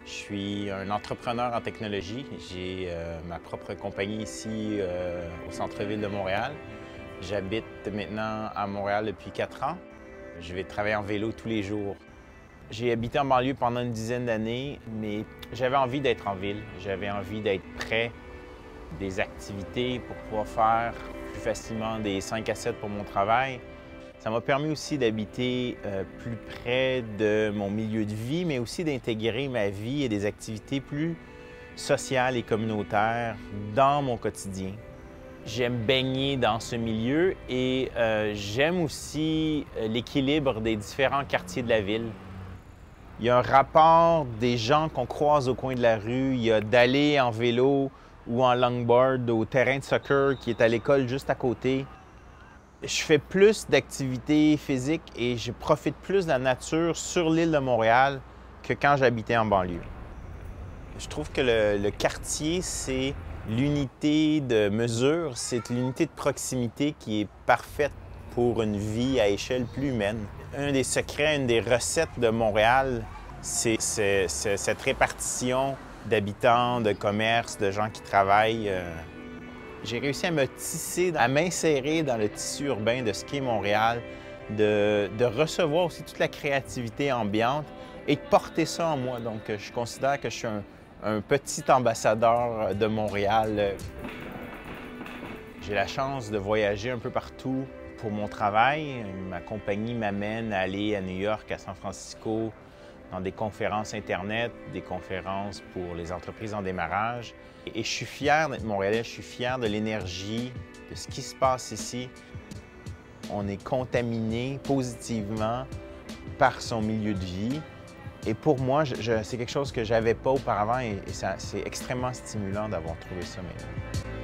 Je suis un entrepreneur en technologie. J'ai ma propre compagnie ici au centre-ville de Montréal. J'habite maintenant à Montréal depuis 4 ans. Je vais travailler en vélo tous les jours. J'ai habité en banlieue pendant une dizaine d'années, mais j'avais envie d'être en ville. J'avais envie d'être près des activités pour pouvoir faire plus facilement des 5 à 7 pour mon travail. Ça m'a permis aussi d'habiter plus près de mon milieu de vie, mais aussi d'intégrer ma vie et des activités plus sociales et communautaires dans mon quotidien. J'aime baigner dans ce milieu et j'aime aussi l'équilibre des différents quartiers de la ville. Il y a un rapport des gens qu'on croise au coin de la rue, il y a d'aller en vélo ou en longboard au terrain de soccer qui est à l'école juste à côté. Je fais plus d'activités physiques et je profite plus de la nature sur l'île de Montréal que quand j'habitais en banlieue. Je trouve que le quartier, c'est l'unité de mesure, c'est l'unité de proximité qui est parfaite pour une vie à échelle plus humaine. Un des secrets, une des recettes de Montréal, c'est cette répartition d'habitants, de commerces, de gens qui travaillent. J'ai réussi à me tisser, à m'insérer dans le tissu urbain de ce qu'est Montréal, de recevoir aussi toute la créativité ambiante et de porter ça en moi. Donc, je considère que je suis un petit ambassadeur de Montréal. J'ai la chance de voyager un peu partout pour mon travail. Ma compagnie m'amène à aller à New York, à San Francisco, dans des conférences Internet, des conférences pour les entreprises en démarrage. Et je suis fier d'être Montréalais, je suis fier de l'énergie, de ce qui se passe ici. On est contaminé positivement par son milieu de vie. Et pour moi, c'est quelque chose que je n'avais pas auparavant et c'est extrêmement stimulant d'avoir trouvé ça maintenant.